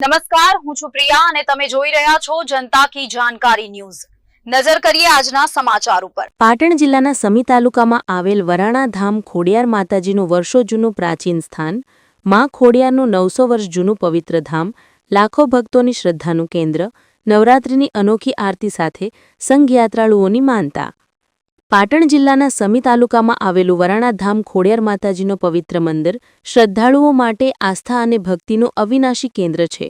નમસ્કાર, હું છું પ્રિયા અને તમે જોઈ રહ્યા છો જનતા કી જાણકારી ન્યૂઝ। નજર કરીએ આજના સમાચાર ઉપર। પાટણ જિલ્લાના સમી તાલુકામાં આવેલ વરાણા ધામ ખોડિયાર માતાજીનું વર્ષો જૂનું પ્રાચીન સ્થાન, માં ખોડિયારનું 900 વર્ષ જૂનું પવિત્ર ધામ, લાખો ભક્તોની શ્રદ્ધાનું કેન્દ્ર, નવરાત્રિની અનોખી આરતી સાથે સંઘયાત્રાળુઓની માનતા। પાટણ જિલ્લાના સમી તાલુકામાં આવેલું વરાણા ધામ ખોડિયાર માતાજીનો પવિત્ર મંદિર શ્રદ્ધાળુઓ માટે આસ્થા અને ભક્તિનું અવિનાશી કેન્દ્ર છે।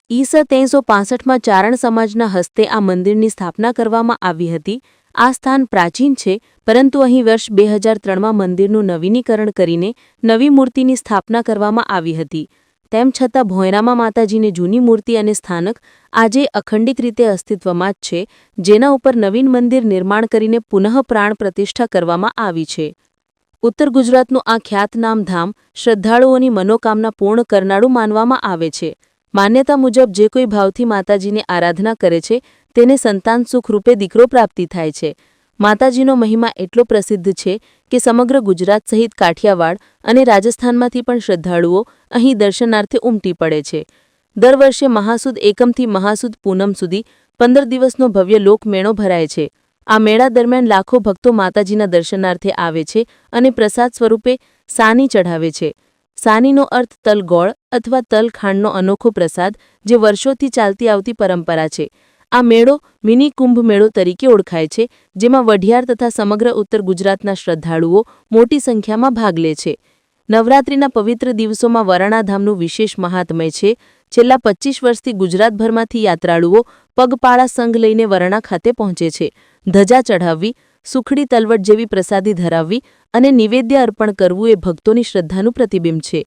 ઈસ 1365માં ચારણ સમાજના હસ્તે આ મંદિરની સ્થાપના કરવામાં આવી હતી। આ સ્થાન પ્રાચીન છે, પરંતુ અહીં વર્ષ 2003માં મંદિરનું નવીનીકરણ કરીને નવી મૂર્તિની સ્થાપના કરવામાં આવી હતી। તેમ છતાં ભોંયરામાં માતાજીની જૂની મૂર્તિ અને સ્થાનક આજે અખંડિત રીતે અસ્તિત્વમાં જ છે, જેના ઉપર નવીન મંદિર નિર્માણ કરીને પુનઃ પ્રાણ પ્રતિષ્ઠા કરવામાં આવી છે। ઉત્તર ગુજરાતનું આ ખ્યાતનામ ધામ શ્રદ્ધાળુઓની મનોકામના પૂર્ણ કરનારું માનવામાં આવે છે। માન્યતા મુજબ જે કોઈ ભાવથી માતાજીની આરાધના કરે છે તેને સંતાન સુખ રૂપે દીકરો પ્રાપ્તિ થાય છે। માતાજીનો મહિમા એટલો પ્રસિદ્ધ છે કે સમગ્ર ગુજરાત સહિત કાઠિયાવાડ અને રાજસ્થાનમાંથી પણ શ્રદ્ધાળુઓ અહીં દર્શનાર્થે ઉમટી પડે છે। દર વર્ષે મહાસુદ એકમથી મહાસુદ પૂનમ સુધી 15 દિવસનો ભવ્ય લોકમેળો ભરાય છે। આ મેળા દરમિયાન લાખો ભક્તો માતાજીના દર્શનાર્થે આવે છે અને પ્રસાદ સ્વરૂપે સાની ચઢાવે છે। સાનીનો અર્થ તલ ગોળ અથવા તલ ખાંડનો અનોખો પ્રસાદ, જે વર્ષોથી ચાલતી આવતી પરંપરા છે। આ મેળો મિની કુંભ મેળો તરીકે ઓળખાય છે, જેમાં વઢિયાર તથા સમગ્ર ઉત્તર ગુજરાતના શ્રદ્ધાળુઓ મોટી સંખ્યામાં ભાગ લે છે। નવરાત્રિના પવિત્ર દિવસોમાં વરાણા ધામનું વિશેષ મહાત્મય છે। છેલ્લા 25 વર્ષથી ગુજરાતભરમાંથી યાત્રાળુઓ પગપાળા સંઘ લઈને વરાણા ખાતે પહોંચે છે। ધજા ચઢાવવી, સુખડી તલવટ જેવી પ્રસાદી ધરાવવી અને નિવેદ્ય અર્પણ કરવું એ ભક્તોની શ્રદ્ધાનું પ્રતિબિંબ છે।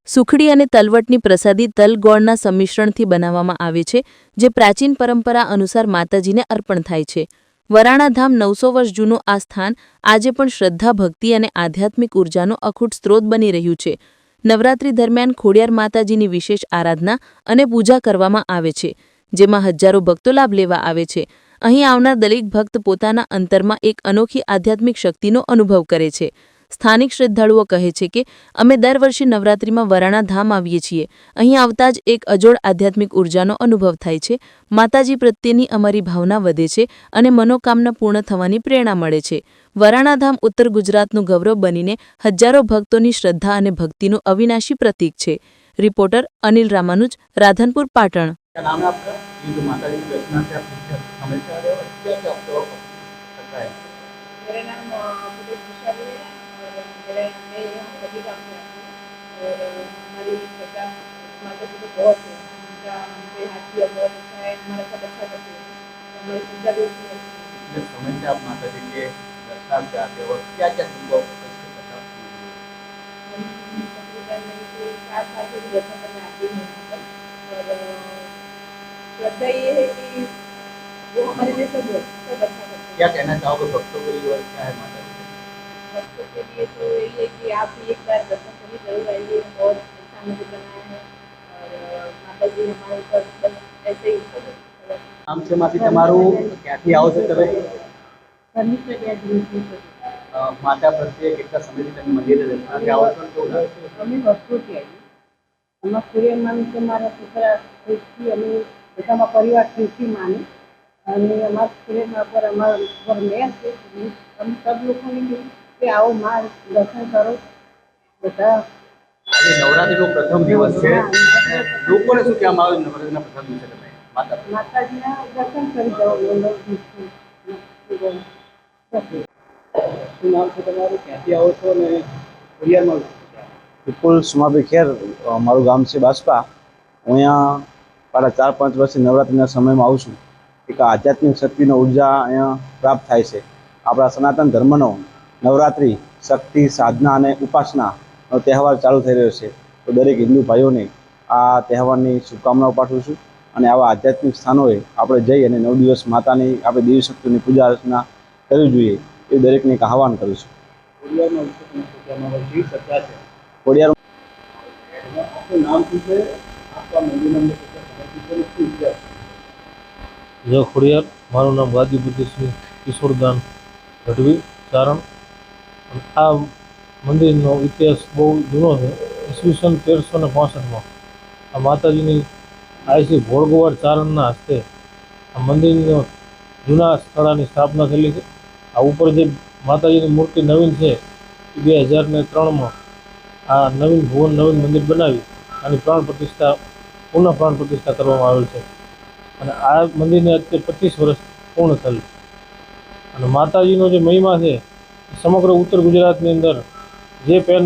સુખડી અને તલવટની પ્રસાદી તલ ગોળના સંમિશ્રણથી બનાવવામાં આવે છે, જે પ્રાચીન પરંપરા અનુસાર માતાજીને અર્પણ થાય છે। વરાણા ધામ 900 વર્ષ જૂનું આ સ્થાન આજે પણ શ્રદ્ધા, ભક્તિ અને આધ્યાત્મિક ઉર્જાનો અખૂટ સ્ત્રોત બની રહ્યું છે। નવરાત્રી દરમિયાન ખોડિયાર માતાજીની વિશેષ આરાધના અને પૂજા કરવામાં આવે છે, જેમાં હજારો ભક્તો લાભ લેવા આવે છે। અહીં આવનાર દરેક ભક્ત પોતાના અંતરમાં એક અનોખી આધ્યાત્મિક શક્તિનો અનુભવ કરે છે। સ્થાનિક શ્રદ્ધાળુઓ કહે છે કે અમે દર વર્ષે નવરાત્રિમાં વરાણા ધામ આવીએ છીએ। અહીં આવતા જ એક અજોડ આધ્યાત્મિક ઉર્જાનો અનુભવ થાય છે, માતાજી પ્રત્યેની અમારી ભાવના વધે છે અને મનોકામના પૂર્ણ થવાની પ્રેરણા મળે છે। વરાણા ધામ ઉત્તર ગુજરાતનું ગૌરવ બનીને હજારો ભક્તોની શ્રદ્ધા અને ભક્તિનું અવિનાશી પ્રતીક છે। રિપોર્ટર અનિલ રામાનુજ, રાધનપુર, पाटण। मेरा नाम पुलिस विशाली है और मैं यहाँ सभी काम से आती हूँ और हमारी श्रद्धा माता जी तो बहुत है। उनका हमसे हाथी बहुत अच्छा है, हमारा सब अच्छा करते हैं, हमारी श्रद्धा भी उतनी अच्छी है। जिस समय से आप माता जी के दर्शनार्थ आते हो, क्या क्या तुमको हम तकरीबन मैं तो 4 साल से दर्शन करने आती हूँ यहाँ पर और श्रद्धा ये है कि वो हमारे लिए सब अच्छा करते हैं। क्या कहना चाहोगे भक्तों के लिए और क्या है माता जी? भक्तों के लिए तो यही है कि आप एक बार दर्शन करने जरूर आइए। बहुत अच्छा मंदिर बनाया है और माता जी हमारे ऊपर बस ऐसे ही નામ છે માસી તમારું, ક્યાંથી આવો છો તમે? માતા પ્રત્યે કેટલા સમયથી તમે મંદિરે દર્શનાર્થે આવો છો? કેવું લાગે છે? અમે વર્ષોથી આવીએ। અમારા ખોડિયારમાં તો મારા છોકરા ખુશથી અમે બધામાં પરિવાર ખુશી માને અને અમારા ખોડિયારમાં પર અમારા ઉપર મેં છે અમે સબ લોકોને કહ્યું કે આવો માં દર્શન કરો બધા। આજે નવરાત્રીનો પ્રથમ દિવસ છે, લોકોને શું કહેવામાં આવે નવરાત્રીના પ્રથમ દિવસે તમે માતાજીના દર્શન કરી જાઓ। શું નામ છે તમારું, ક્યાંથી આવો છો અને ખોડિયારમાં? વિપુલ સુમાભાઈ ખેર, મારું ગામ છે બાસપા। હું અહીંયા પાછા 4-5 વર્ષથી નવરાત્રિના સમયમાં આવું છું। એક આધ્યાત્મિક શક્તિનો ઉર્જા અહીંયા પ્રાપ્ત થાય છે। આપણા સનાતન ધર્મનો નવરાત્રિ શક્તિ, સાધના અને ઉપાસનાનો તહેવાર ચાલુ થઈ રહ્યો છે, તો દરેક હિન્દુ ભાઈઓને આ તહેવારની શુભકામનાઓ પાઠવું છું અને આવા આધ્યાત્મિક સ્થાનોએ આપણે જઈ અને 9 દિવસ માતાની આપણે દેવી શક્તિની પૂજા અર્ચના કરવી જોઈએ એ દરેકને એક આહવાન કરું છું। ખોડિયાર આપનું નામ શું છે, આપકા મંદિરના અંદર કેટલા સમયથી શું છે? जय खोडियार, मारू नाम गादीपुर किशोरदान गढ़वी चारण। आ મંદિરનો ઇતિહાસ બહુ જૂનો છે. ઈસવીસન 1365માં આ માતાજીની આયસી ભોળગોવાડ ચારણના હસ્તે આ મંદિરનો જૂના સ્થળાની સ્થાપના થયેલી છે. આ ઉપર જે માતાજીની મૂર્તિ નવીન છે એ 2003માં આ નવીન ભુવન નવીન મંદિર બનાવી આની પુનઃ પ્રાણ પ્રતિષ્ઠા કરવામાં આવેલ છે. અને આ મંદિરને અત્યારે 25 વર્ષ પૂર્ણ થયેલ. અને માતાજીનો જે મહિમા છે એ સમગ્ર ઉત્તર ગુજરાતની અંદર જે પેન